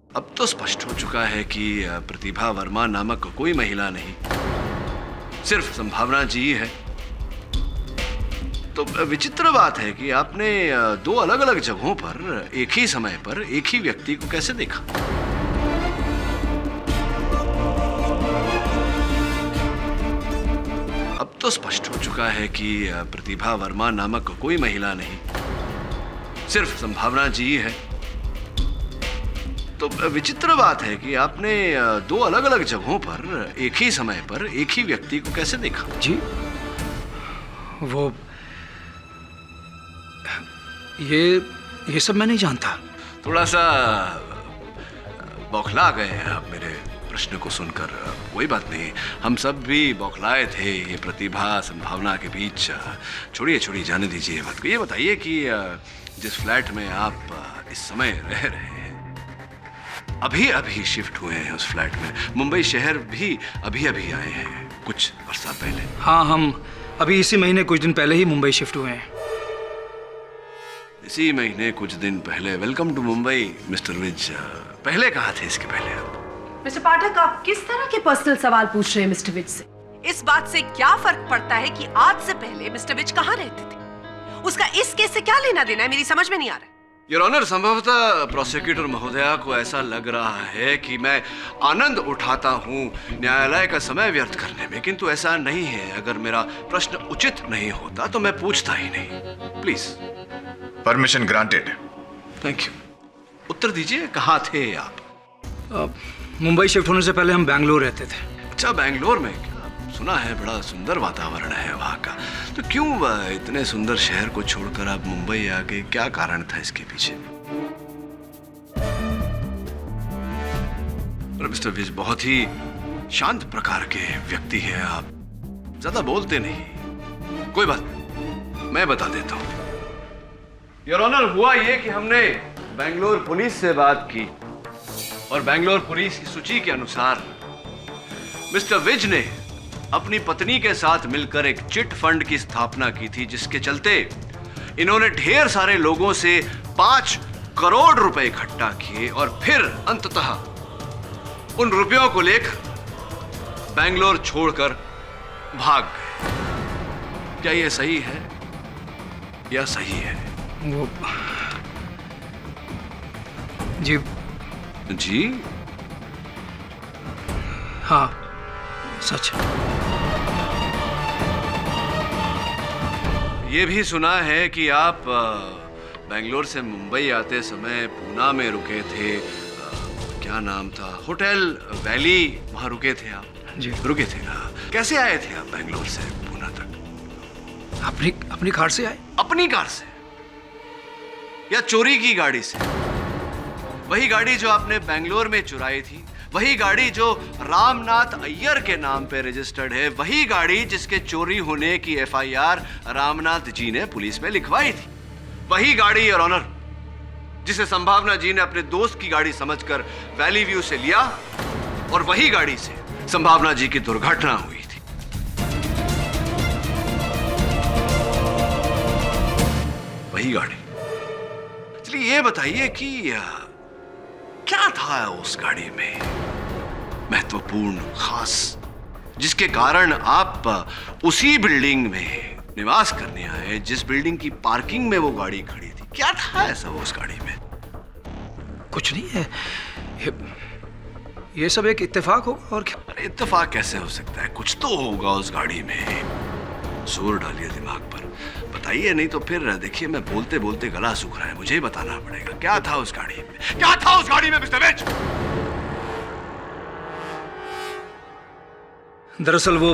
अब तो स्पष्ट हो चुका है कि प्रतिभा वर्मा नामक कोई महिला नहीं, सिर्फ संभावना जी है। तो विचित्र बात है कि आपने 2 अलग अलग जगहों पर एक ही समय पर एक ही व्यक्ति को कैसे देखा? अब तो स्पष्ट हो चुका है कि प्रतिभा वर्मा नामक कोई महिला नहीं, सिर्फ संभावना जी है। तो विचित्र बात है कि आपने 2 अलग अलग जगहों पर एक ही समय पर एक ही व्यक्ति को कैसे देखा? जी, वो ये सब मैं नहीं जानता। थोड़ा सा बौखला गए हैं आप मेरे प्रश्न को सुनकर। कोई बात नहीं, हम सब भी बौखलाए थे ये प्रतिभा संभावना के बीच। छोड़िए छोड़िए, जाने दीजिए बात को। ये बताइए कि जिस फ्लैट में आप इस समय रह रहे हैं, अभी अभी शिफ्ट हुए हैं उस फ्लैट में, मुंबई शहर भी अभी अभी आए हैं कुछ वर्षा पहले। हाँ, हम अभी इसी महीने कुछ दिन पहले ही मुंबई शिफ्ट हुए हैं। इसी महीने कुछ दिन पहले। Welcome to Mumbai mister Vij. पहले कहाँ थे इसके पहले आप? मिस्टर पाठक, आप किस तरह के पर्सनल सवाल पूछ रहे हैं मिस्टर विज से? इस बात से क्या फर्क पड़ता है कि आज से पहले मिस्टर विज कहाँ रहते थे? उसका इस केस से क्या लेना देना है, मेरी समझ में नहीं आ रहा है। योर ऑनर, संभवतः प्रोसिक्यूटर महोदया को ऐसा लग रहा है कि मैं आनंद उठाता हूं न्यायालय का समय व्यर्थ करने में, किंतु ऐसा नहीं है। अगर मेरा प्रश्न उचित नहीं होता तो मैं पूछता ही नहीं। Please. Permission granted. Thank you. उत्तर दीजिए, कहाँ थे आप? मुंबई शिफ्ट होने से पहले हम बैंगलोर रहते थे। अच्छा, बैंगलोर में? सुना है बड़ा सुंदर वातावरण है वहाँ का, तो क्यों इतने सुंदर शहर को छोड़कर आप मुंबई आ गए? क्या कारण था इसके पीछे? मिस्टर विज बहुत ही शांत प्रकार के व्यक्ति हैं आप, ज्यादा बोलते नहीं। कोई बात नहीं, मैं बता देता हूं। योर ऑनर, हुआ ये कि हमने बेंगलोर पुलिस से बात की और बेंगलोर पुलिस की सूची के अनुसार मिस्टर विज ने अपनी पत्नी के साथ मिलकर एक चिट फंड की स्थापना की थी, जिसके चलते इन्होंने ढेर सारे लोगों से 5 करोड़ रुपए इकट्ठा किए और फिर अंततः उन रुपयों को लेकर बेंगलोर छोड़कर भाग गए। क्या यह सही है या सही है? वो जी जी हाँ, सच। ये भी सुना है कि आप बेंगलोर से मुंबई आते समय पूना में रुके थे। क्या नाम था? होटल वैली, वहां रुके थे आप? जी रुके थे ना। कैसे आए थे आप बेंगलोर से पूना तक? अपनी कार से आए। अपनी कार से या चोरी की गाड़ी से? वही गाड़ी जो आपने बेंगलोर में चुराई थी, वही गाड़ी जो रामनाथ अय्यर के नाम पे रजिस्टर्ड है, वही गाड़ी जिसके चोरी होने की एफआईआर रामनाथ जी ने पुलिस में लिखवाई थी, वही गाड़ी योर ऑनर जिसे संभावना जी ने अपने दोस्त की गाड़ी समझकर वैली व्यू से लिया, और वही गाड़ी से संभावना जी की दुर्घटना हुई थी। वही गाड़ी। चलिए ये बताइए कि क्या था उस गाड़ी में महत्वपूर्ण, खास, जिसके कारण आप उसी बिल्डिंग में निवास करने आए जिस बिल्डिंग की पार्किंग में वो गाड़ी खड़ी थी? क्या था ऐसा वो उस गाड़ी में? कुछ नहीं है, ये सब एक इत्तेफाक होगा और क्या। अरे इत्तेफाक कैसे हो सकता है? कुछ तो होगा उस गाड़ी में। जोर डालिए दिमाग पर, बताइए, नहीं तो फिर देखिए मैं बोलते बोलते गला सूख रहा है, मुझे ही बताना पड़ेगा। क्या था उस गाड़ी में? क्या था उस गाड़ी में मिस्टर विज? दरअसल वो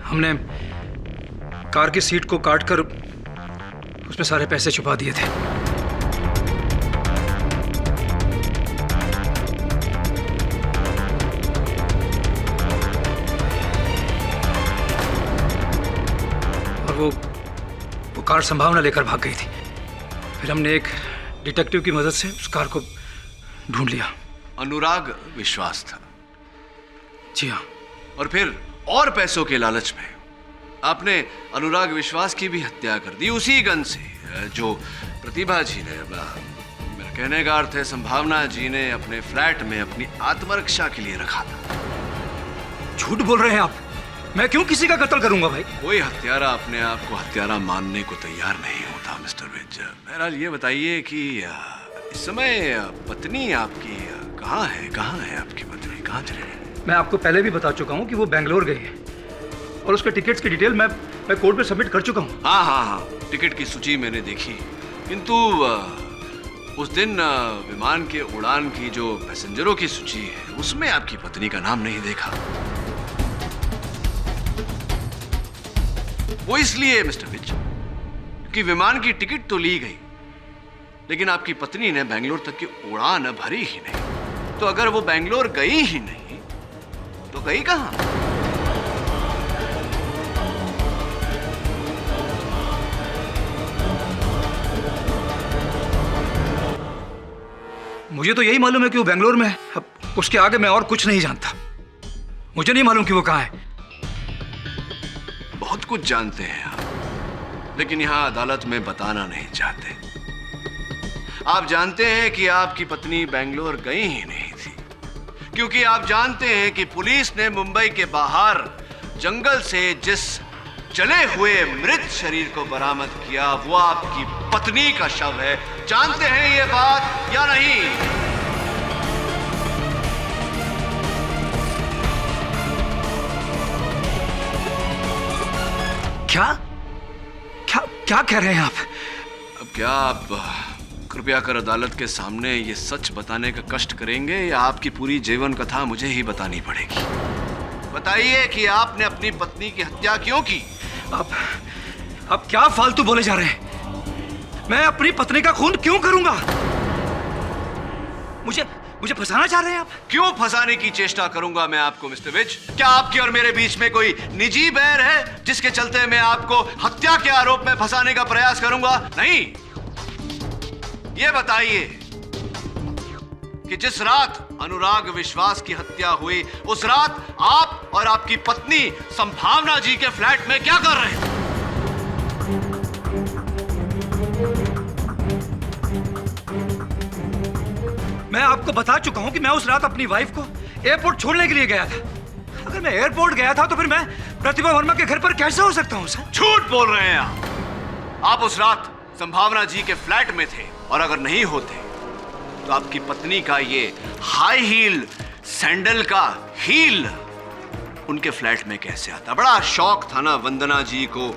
हमने कार की सीट को काटकर उसमें सारे पैसे छुपा दिए थे। और वो कार संभावना लेकर भाग गई थी। फिर हमने एक डिटेक्टिव की मदद से उस कार को ढूंढ लिया। अनुराग विश्वास था? जी हाँ। और फिर और पैसों के लालच में आपने अनुराग विश्वास की भी हत्या कर दी, उसी गन से जो प्रतिभा जी ने, मेरा कहने का अर्थ है संभावना जी ने अपने फ्लैट में अपनी आत्मरक्षा के लिए रखा था। झूठ बोल रहे हैं आप। मैं क्यों किसी का कत्ल करूंगा भाई? कोई हत्यारा अपने आप को हत्यारा मानने को तैयार नहीं होता मिस्टर विज। बहरहाल ये बताइए कि इस समय पत्नी आपकी कहाँ है आपकी पत्नी? कहाँ चली गई? मैं आपको पहले भी बता चुका हूँ कि वो बेंगलोर गई है और उसके टिकट्स की डिटेल मैं कोर्ट पे सबमिट कर चुका हूँ। हाँ, टिकट की सूची मैंने देखी, किंतु उस दिन विमान के उड़ान की जो पैसेंजरों की सूची है उसमें आपकी पत्नी का नाम नहीं देखा। वो इसलिए मिस्टर विज कि विमान की टिकट तो ली गई, लेकिन आपकी पत्नी ने बेंगलोर तक की उड़ान भरी ही नहीं। तो अगर वो बेंगलोर गई ही नहीं तो गई कहां? मुझे तो यही मालूम है कि वो बेंगलोर में है। अब उसके आगे मैं और कुछ नहीं जानता। मुझे नहीं मालूम कि वो कहाँ है। बहुत कुछ जानते हैं आप, लेकिन यहां अदालत में बताना नहीं चाहते। आप जानते हैं कि आपकी पत्नी बेंगलोर गई ही नहीं थी, क्योंकि आप जानते हैं कि पुलिस ने मुंबई के बाहर जंगल से जिस जले हुए मृत शरीर को बरामद किया वो आपकी पत्नी का शव है। जानते हैं ये बात या नहीं? क्या क्या क्या कह रहे हैं आप? अब क्या आप कृपया कर अदालत के सामने ये सच बताने का कष्ट करेंगे या आपकी पूरी जीवन कथा मुझे ही बतानी पड़ेगी? बताइए कि आपने अपनी पत्नी की हत्या क्यों की? आप क्या फालतू बोले जा रहे हैं? मैं अपनी पत्नी का खून क्यों करूंगा? मुझे फंसाना चाह रहे हैं आप? क्यों फंसाने की चेष्टा करूंगा मैं आपको मिस्टर विज? क्या आपके और मेरे बीच में कोई निजी बैर है जिसके चलते मैं आपको हत्या के आरोप में फंसाने का प्रयास करूंगा? नहीं। ये बताइए कि जिस रात अनुराग विश्वास की हत्या हुई उस रात आप और आपकी पत्नी संभावना जी के फ्लैट में क्या कर रहे थे? मैं आपको बता चुका हूं कि मैं उस रात अपनी वाइफ को एयरपोर्ट छोड़ने के लिए गया था। अगर मैं एयरपोर्ट गया था तो फिर मैं प्रतिभा वर्मा के घर पर कैसे हो सकता हूं सर? झूठ बोल रहे हैं आप उस रात संभावना जी के फ्लैट में थे, और अगर नहीं होते तो आपकी पत्नी का ये हाई हील सैंडल का हील उनके फ्लैट में कैसे आता? बड़ा शौक था ना वंदना जी को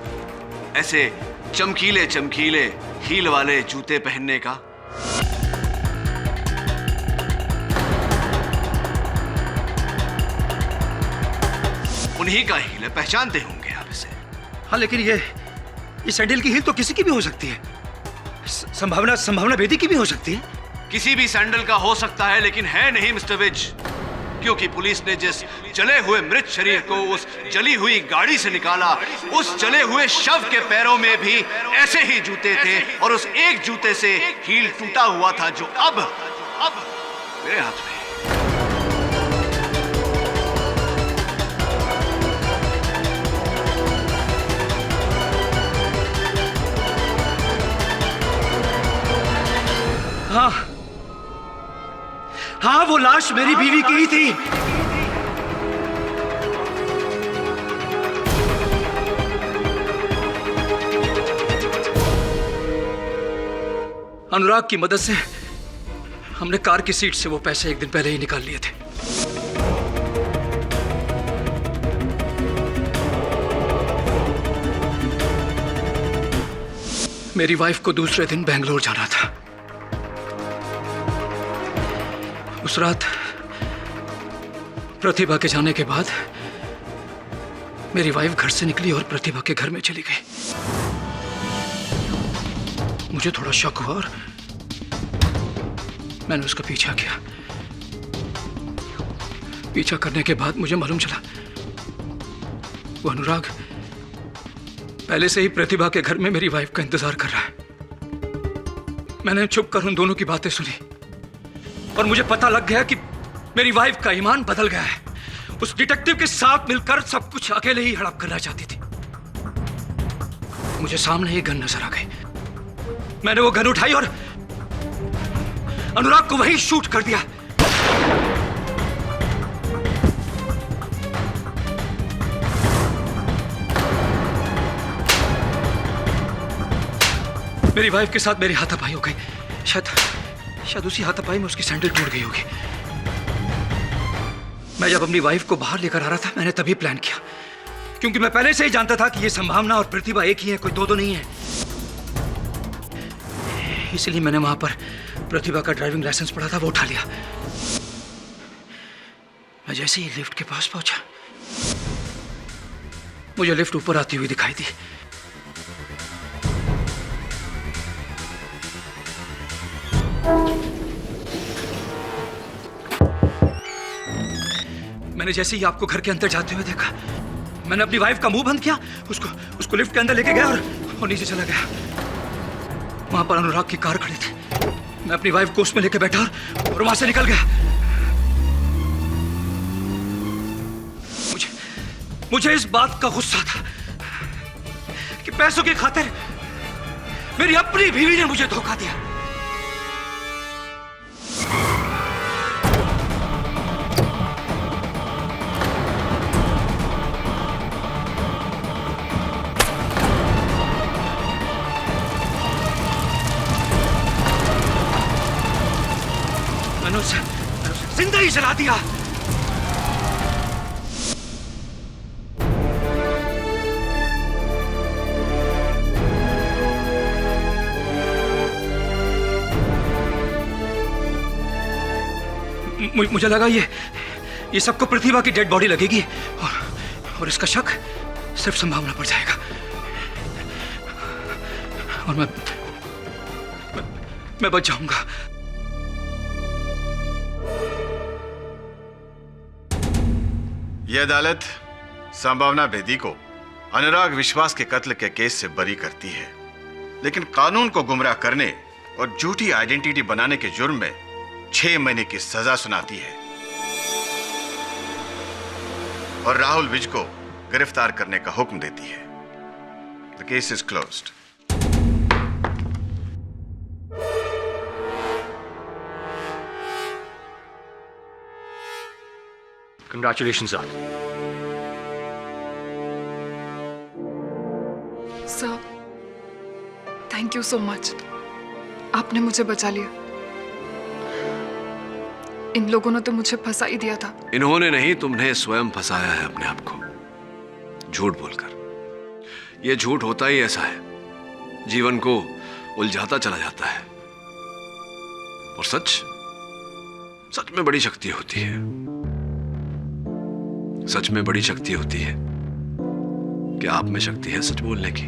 ऐसे चमकीले चमकीले हील वाले जूते पहनने का। उन्हीं का हील है, पहचानते होंगे आप इसे। हाँ, लेकिन ये सैंडल की हील तो किसी की भी हो सकती है। संभावना बेदी की भी हो सकती है। किसी भी सैंडल का हो सकता है, लेकिन है नहीं मिस्टर विज, क्योंकि पुलिस ने जिस जले हुए मृत शरीर को उस जली हुई गाड़ी से निकाला, उस जले हुए शव के पैरों में भी ऐसे ही जूते थे, और उस एक जूते से हील टूटा हुआ था जो अब मेरे हाथ में। हाँ, वो लाश मेरी बीवी की ही थी। अनुराग की मदद से हमने कार की सीट से वो पैसे एक दिन पहले ही निकाल लिए थे। मेरी वाइफ को दूसरे दिन बेंगलोर जाना था। उस रात प्रतिभा के जाने के बाद मेरी वाइफ घर से निकली और प्रतिभा के घर में चली गई। मुझे थोड़ा शक हुआ और मैंने उसका पीछा किया। पीछा करने के बाद मुझे मालूम चला वो अनुराग पहले से ही प्रतिभा के घर में मेरी वाइफ का इंतजार कर रहा है। मैंने छुप कर उन दोनों की बातें सुनी और मुझे पता लग गया कि मेरी वाइफ का ईमान बदल गया है। उस डिटेक्टिव के साथ मिलकर सब कुछ अकेले ही हड़प करना चाहती थी। मुझे सामने एक गन नजर आ गई। मैंने वो गन उठाई और अनुराग को वहीं शूट कर दिया। मेरी वाइफ के साथ मेरी हाथापाई हो गई। शायद उसी हाथापाई में उसकी सैंडल टूट गई होगी। मैं जब अपनी वाइफ को बाहर लेकर आ रहा था मैंने तभी प्लान किया, क्योंकि मैं पहले से ही जानता था कि ये संभावना और प्रतिभा एक ही है, कोई दो नहीं है। इसलिए मैंने वहां पर प्रतिभा का ड्राइविंग लाइसेंस पड़ा था, वो उठा लिया। मैं जैसे ही लिफ्ट के पास पहुंचा मुझे लिफ्ट ऊपर आती हुई दिखाई दी। मैंने जैसे ही आपको घर के अंदर जाते हुए देखा, मैंने अपनी वाइफ का मुंह बंद किया, उसको लिफ्ट के अंदर लेके गया और नीचे चला गया। वहां पर अनुराग की कार खड़ी थी। मैं अपनी वाइफ को उसमें लेके बैठा और वहां से निकल गया। मुझे इस बात का गुस्सा था कि पैसों की खातिर मेरी अपनी बीवी ने मुझे धोखा दिया। मैंने उसे जिंदा ही जला दिया। मुझे लगा ये सबको प्रतिभा की डेड बॉडी लगेगी और इसका शक सिर्फ संभावना पड़ जाएगा और मैं बच जाऊंगा। यह अदालत संभावना बेदी को अनुराग विश्वास के कत्ल के केस से बरी करती है, लेकिन कानून को गुमराह करने और झूठी आइडेंटिटी बनाने के जुर्म में 6 महीने की सजा सुनाती है और राहुल विज को गिरफ्तार करने का हुक्म देती है। The case is closed. Congratulations sir. Sir, thank you so much. आपने मुझे बचा लिया। इन लोगों ने तो मुझे फंसा ही दिया था। इन्होंने नहीं, तुमने स्वयं फंसाया है अपने आप को झूठ बोलकर। यह झूठ होता ही ऐसा है, जीवन को उलझाता चला जाता है। और सच में बड़ी शक्ति होती है। सच में बड़ी शक्ति होती है कि आप में शक्ति है सच बोलने की।